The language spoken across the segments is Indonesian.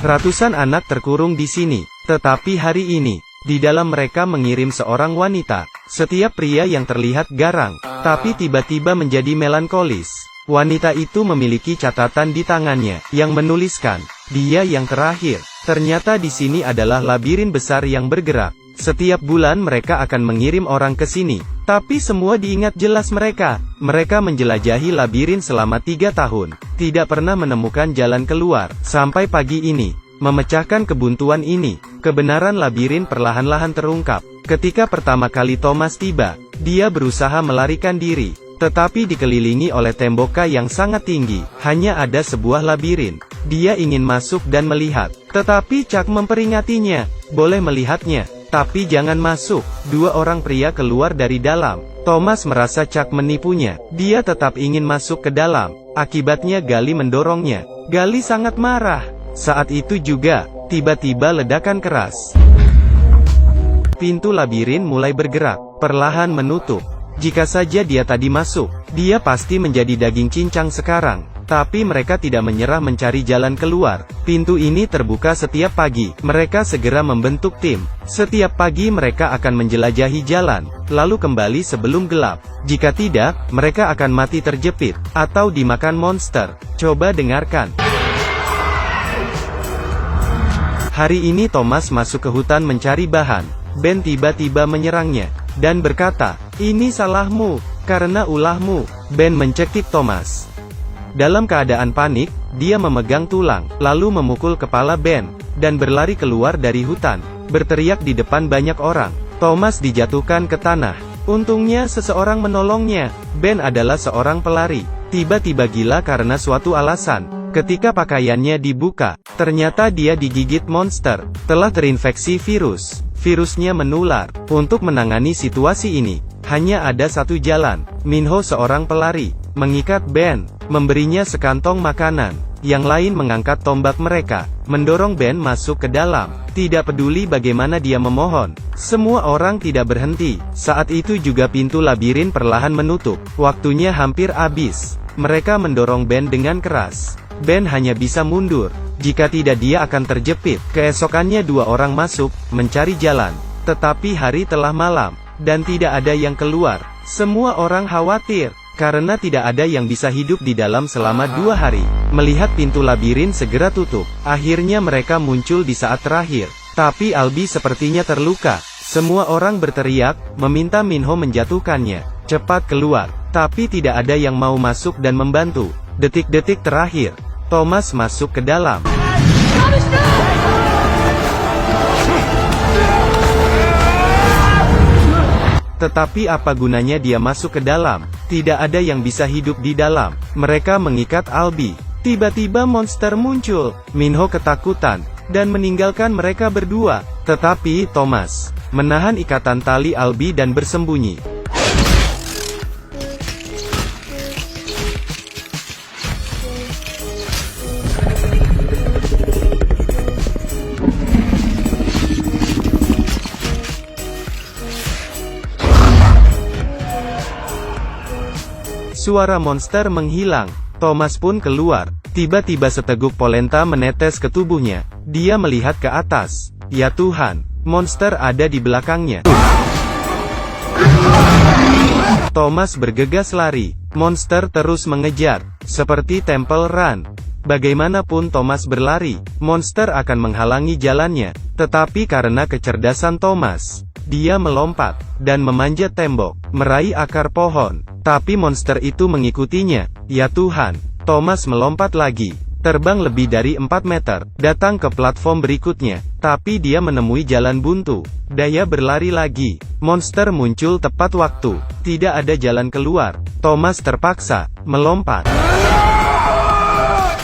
Ratusan anak terkurung di sini. Tetapi hari ini, di dalam mereka mengirim seorang wanita. Setiap pria yang terlihat garang, tapi tiba-tiba menjadi melankolis. Wanita itu memiliki catatan di tangannya, yang menuliskan, dia yang terakhir. Ternyata di sini adalah labirin besar yang bergerak. Setiap bulan mereka akan mengirim orang ke sini. Tapi semua diingat jelas mereka. Mereka menjelajahi labirin selama 3 tahun. Tidak pernah menemukan jalan keluar. Sampai pagi ini, memecahkan kebuntuan ini, kebenaran labirin perlahan-lahan terungkap. Ketika pertama kali Thomas tiba, dia berusaha melarikan diri. Tetapi dikelilingi oleh tembok yang sangat tinggi. Hanya ada sebuah labirin. Dia ingin masuk dan melihat. Tetapi Chuck memperingatinya. Boleh melihatnya, tapi jangan masuk. 2 orang pria keluar dari dalam. Thomas merasa Chuck menipunya. Dia tetap ingin masuk ke dalam. Akibatnya Gali mendorongnya. Gali sangat marah. Saat itu juga, tiba-tiba ledakan keras. Pintu labirin mulai bergerak, perlahan menutup. Jika saja dia tadi masuk, dia pasti menjadi daging cincang sekarang. Tapi mereka tidak menyerah mencari jalan keluar. Pintu ini terbuka setiap pagi. Mereka segera membentuk tim. Setiap pagi mereka akan menjelajahi jalan, lalu kembali sebelum gelap. Jika tidak, mereka akan mati terjepit, atau dimakan monster. Coba dengarkan. Hari ini Thomas masuk ke hutan mencari bahan. Ben tiba-tiba menyerangnya, dan berkata, ini salahmu, karena ulahmu. Ben mencekik Thomas. Dalam keadaan panik, dia memegang tulang, lalu memukul kepala Ben, dan berlari keluar dari hutan, berteriak di depan banyak orang. Thomas dijatuhkan ke tanah. Untungnya seseorang menolongnya. Ben adalah seorang pelari, tiba-tiba gila karena suatu alasan. Ketika pakaiannya dibuka, ternyata dia digigit monster, telah terinfeksi virus. Virusnya menular. Untuk menangani situasi ini, hanya ada satu jalan. Minho seorang pelari, mengikat Ben, memberinya sekantong makanan. Yang lain mengangkat tombak mereka, mendorong Ben masuk ke dalam. Tidak peduli bagaimana dia memohon, semua orang tidak berhenti. Saat itu juga pintu labirin perlahan menutup. Waktunya hampir habis. Mereka mendorong Ben dengan keras. Ben hanya bisa mundur. Jika tidak dia akan terjepit. Keesokannya 2 orang masuk, mencari jalan. Tetapi hari telah malam, dan tidak ada yang keluar. Semua orang khawatir, karena tidak ada yang bisa hidup di dalam selama 2 hari. Melihat pintu labirin segera tutup, akhirnya mereka muncul di saat terakhir. Tapi Albi sepertinya terluka. Semua orang berteriak, meminta Minho menjatuhkannya. Cepat keluar. Tapi tidak ada yang mau masuk dan membantu. Detik-detik terakhir, Thomas masuk ke dalam. Tetapi apa gunanya dia masuk ke dalam? Tidak ada yang bisa hidup di dalam. Mereka mengikat Albi. Tiba-tiba monster muncul. Minho ketakutan, dan meninggalkan mereka berdua. Tetapi Thomas menahan ikatan tali Albi dan bersembunyi. Suara monster menghilang. Thomas pun keluar. Tiba-tiba seteguk polenta menetes ke tubuhnya. Dia melihat ke atas. Ya Tuhan, monster ada di belakangnya. Thomas bergegas lari. Monster terus mengejar, seperti Temple Run. Bagaimanapun Thomas berlari, monster akan menghalangi jalannya. Tetapi karena kecerdasan Thomas, dia melompat, dan memanjat tembok, meraih akar pohon. Tapi monster itu mengikutinya. Ya Tuhan, Thomas melompat lagi, terbang lebih dari 4 meter, datang ke platform berikutnya. Tapi dia menemui jalan buntu. Daya berlari lagi. Monster muncul tepat waktu. Tidak ada jalan keluar. Thomas terpaksa melompat.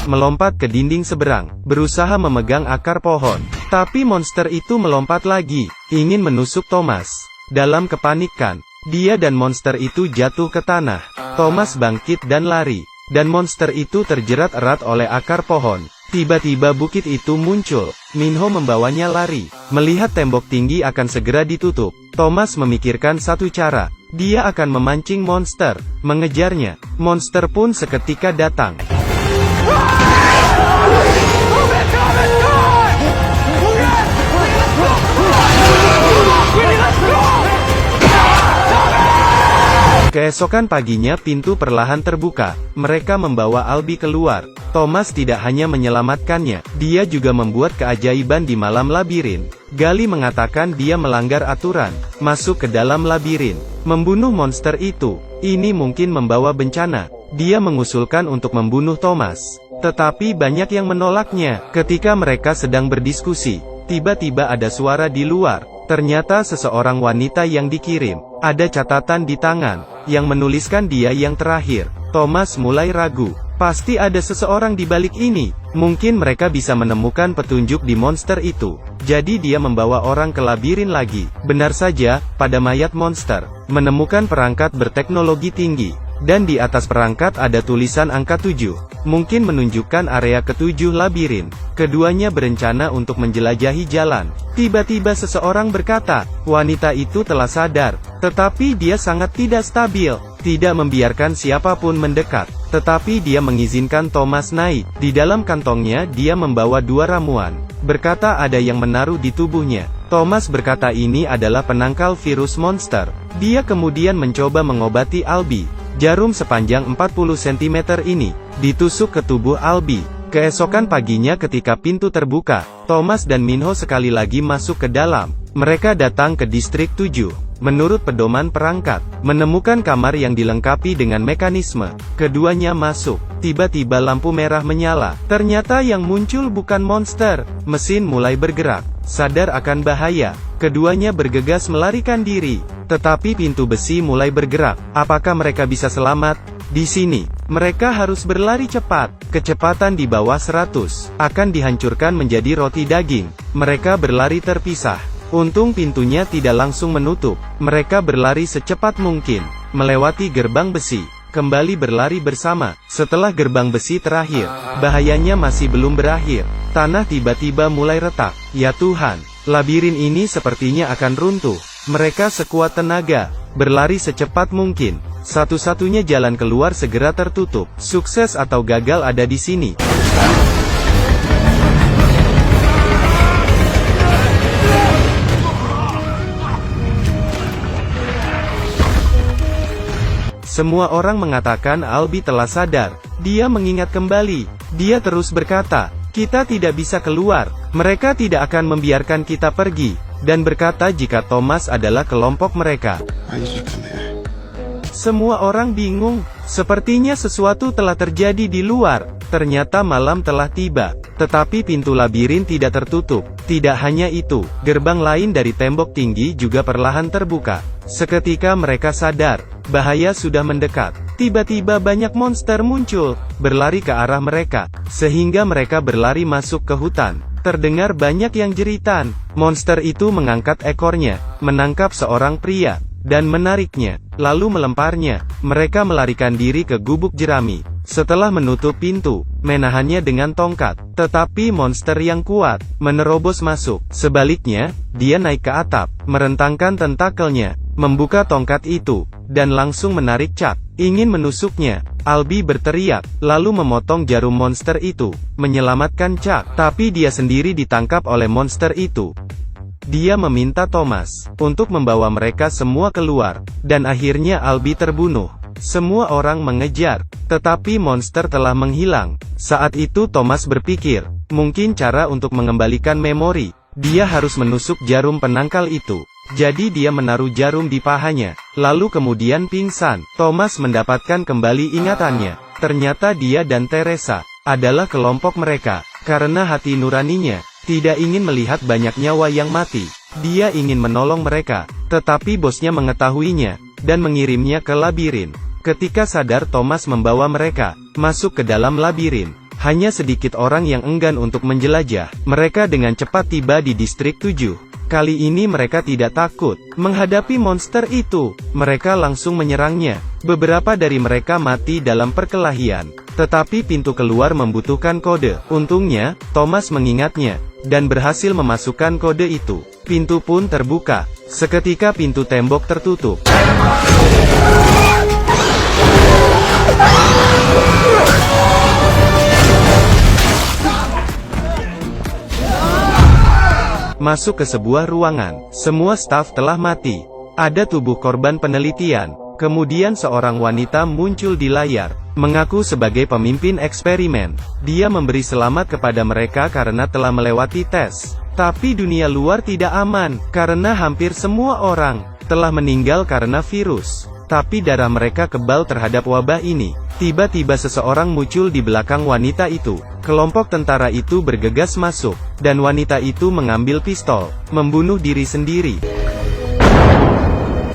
Melompat ke dinding seberang, berusaha memegang akar pohon. Tapi monster itu melompat lagi, ingin menusuk Thomas. Dalam kepanikan, dia dan monster itu jatuh ke tanah. Thomas bangkit dan lari, dan monster itu terjerat erat oleh akar pohon. Tiba-tiba bukit itu muncul. Minho membawanya lari. Melihat tembok tinggi akan segera ditutup, Thomas memikirkan satu cara. Dia akan memancing monster, mengejarnya. Monster pun seketika datang. Keesokan paginya pintu perlahan terbuka. Mereka membawa Albi keluar. Thomas tidak hanya menyelamatkannya, dia juga membuat keajaiban di malam labirin. Gali mengatakan dia melanggar aturan, masuk ke dalam labirin, membunuh monster itu. Ini mungkin membawa bencana. Dia mengusulkan untuk membunuh Thomas. Tetapi banyak yang menolaknya. Ketika mereka sedang berdiskusi, tiba-tiba ada suara di luar. Ternyata seseorang wanita yang dikirim. Ada catatan di tangan, yang menuliskan dia yang terakhir. Thomas mulai ragu. Pasti ada seseorang di balik ini. Mungkin mereka bisa menemukan petunjuk di monster itu. Jadi dia membawa orang ke labirin lagi. Benar saja, pada mayat monster, menemukan perangkat berteknologi tinggi. Dan di atas perangkat ada tulisan angka 7. Mungkin menunjukkan area ketujuh labirin. Keduanya berencana untuk menjelajahi jalan. Tiba-tiba seseorang berkata, wanita itu telah sadar. Tetapi dia sangat tidak stabil. Tidak membiarkan siapapun mendekat. Tetapi dia mengizinkan Thomas naik. Di dalam kantongnya dia membawa 2 ramuan. Berkata ada yang menaruh di tubuhnya. Thomas berkata ini adalah penangkal virus monster. Dia kemudian mencoba mengobati Albi. Jarum sepanjang 40 cm ini ditusuk ke tubuh Albi. Keesokan paginya ketika pintu terbuka, Thomas dan Minho sekali lagi masuk ke dalam. Mereka datang ke distrik 7. Menurut pedoman perangkat, menemukan kamar yang dilengkapi dengan mekanisme. Keduanya masuk. Tiba-tiba lampu merah menyala. Ternyata yang muncul bukan monster. Mesin mulai bergerak. Sadar akan bahaya, keduanya bergegas melarikan diri. Tetapi pintu besi mulai bergerak. Apakah mereka bisa selamat? Di sini, mereka harus berlari cepat. Kecepatan di bawah 100 akan dihancurkan menjadi roti daging. Mereka berlari terpisah. Untung pintunya tidak langsung menutup. Mereka berlari secepat mungkin, melewati gerbang besi. Kembali berlari bersama. Setelah gerbang besi terakhir, bahayanya masih belum berakhir. Tanah tiba-tiba mulai retak. Ya Tuhan, labirin ini sepertinya akan runtuh. Mereka sekuat tenaga, berlari secepat mungkin. Satu-satunya jalan keluar segera tertutup. Sukses atau gagal ada di sini. Semua orang mengatakan Albi telah sadar. Dia mengingat kembali. Dia terus berkata, kita tidak bisa keluar. Mereka tidak akan membiarkan kita pergi. Dan berkata jika Thomas adalah kelompok mereka. Semua orang bingung. Sepertinya sesuatu telah terjadi di luar. Ternyata malam telah tiba. Tetapi pintu labirin tidak tertutup. Tidak hanya itu, gerbang lain dari tembok tinggi juga perlahan terbuka. Seketika mereka sadar, bahaya sudah mendekat. Tiba-tiba banyak monster muncul, berlari ke arah mereka, sehingga mereka berlari masuk ke hutan. Terdengar banyak yang jeritan. Monster itu mengangkat ekornya, menangkap seorang pria, dan menariknya, lalu melemparnya. Mereka melarikan diri ke gubuk jerami. Setelah menutup pintu, menahannya dengan tongkat. Tetapi monster yang kuat menerobos masuk. Sebaliknya, dia naik ke atap, merentangkan tentakelnya, membuka tongkat itu, dan langsung menarik Chuck. Ingin menusuknya. Albi berteriak, lalu memotong jarum monster itu, menyelamatkan Chuck. Tapi dia sendiri ditangkap oleh monster itu. Dia meminta Thomas untuk membawa mereka semua keluar, dan akhirnya Albi terbunuh. Semua orang mengejar, tetapi monster telah menghilang. Saat itu Thomas berpikir, mungkin cara untuk mengembalikan memori. Dia harus menusuk jarum penangkal itu. Jadi dia menaruh jarum di pahanya, lalu kemudian pingsan. Thomas mendapatkan kembali ingatannya. Ternyata dia dan Teresa adalah kelompok mereka, karena hati nuraninya tidak ingin melihat banyak nyawa yang mati. Dia ingin menolong mereka, tetapi bosnya mengetahuinya, dan mengirimnya ke labirin. Ketika sadar Thomas membawa mereka masuk ke dalam labirin. Hanya sedikit orang yang enggan untuk menjelajah. Mereka dengan cepat tiba di distrik 7. Kali ini mereka tidak takut menghadapi monster itu. Mereka langsung menyerangnya. Beberapa dari mereka mati dalam perkelahian. Tetapi pintu keluar membutuhkan kode. Untungnya, Thomas mengingatnya, dan berhasil memasukkan kode itu. Pintu pun terbuka. Seketika pintu tembok tertutup. Masuk ke sebuah ruangan. Semua staf telah mati. Ada tubuh korban penelitian. Kemudian seorang wanita muncul di layar, mengaku sebagai pemimpin eksperimen. Dia memberi selamat kepada mereka karena telah melewati tes. Tapi dunia luar tidak aman, karena hampir semua orang telah meninggal karena virus. Tapi darah mereka kebal terhadap wabah ini. Tiba-tiba seseorang muncul di belakang wanita itu. Kelompok tentara itu bergegas masuk, dan wanita itu mengambil pistol, membunuh diri sendiri.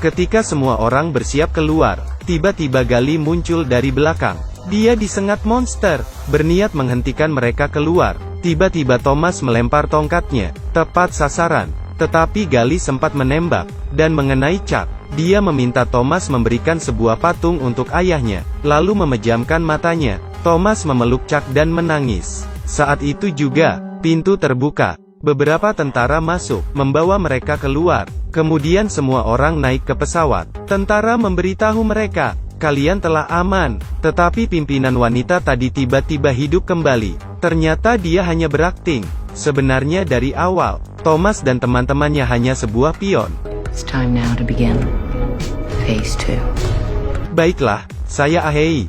Ketika semua orang bersiap keluar, tiba-tiba Gali muncul dari belakang. Dia disengat monster, berniat menghentikan mereka keluar. Tiba-tiba Thomas melempar tongkatnya, tepat sasaran. Tetapi Gali sempat menembak, dan mengenai Chuck. Dia meminta Thomas memberikan sebuah patung untuk ayahnya, lalu memejamkan matanya. Thomas memeluk Chuck dan menangis. Saat itu juga, pintu terbuka. Beberapa tentara masuk, membawa mereka keluar. Kemudian semua orang naik ke pesawat. Tentara memberitahu mereka, kalian telah aman. Tetapi pimpinan wanita tadi tiba-tiba hidup kembali. Ternyata dia hanya berakting. Sebenarnya dari awal, Thomas dan teman-temannya hanya sebuah pion. It's time now to begin Phase 2. Baiklah, saya Ahei.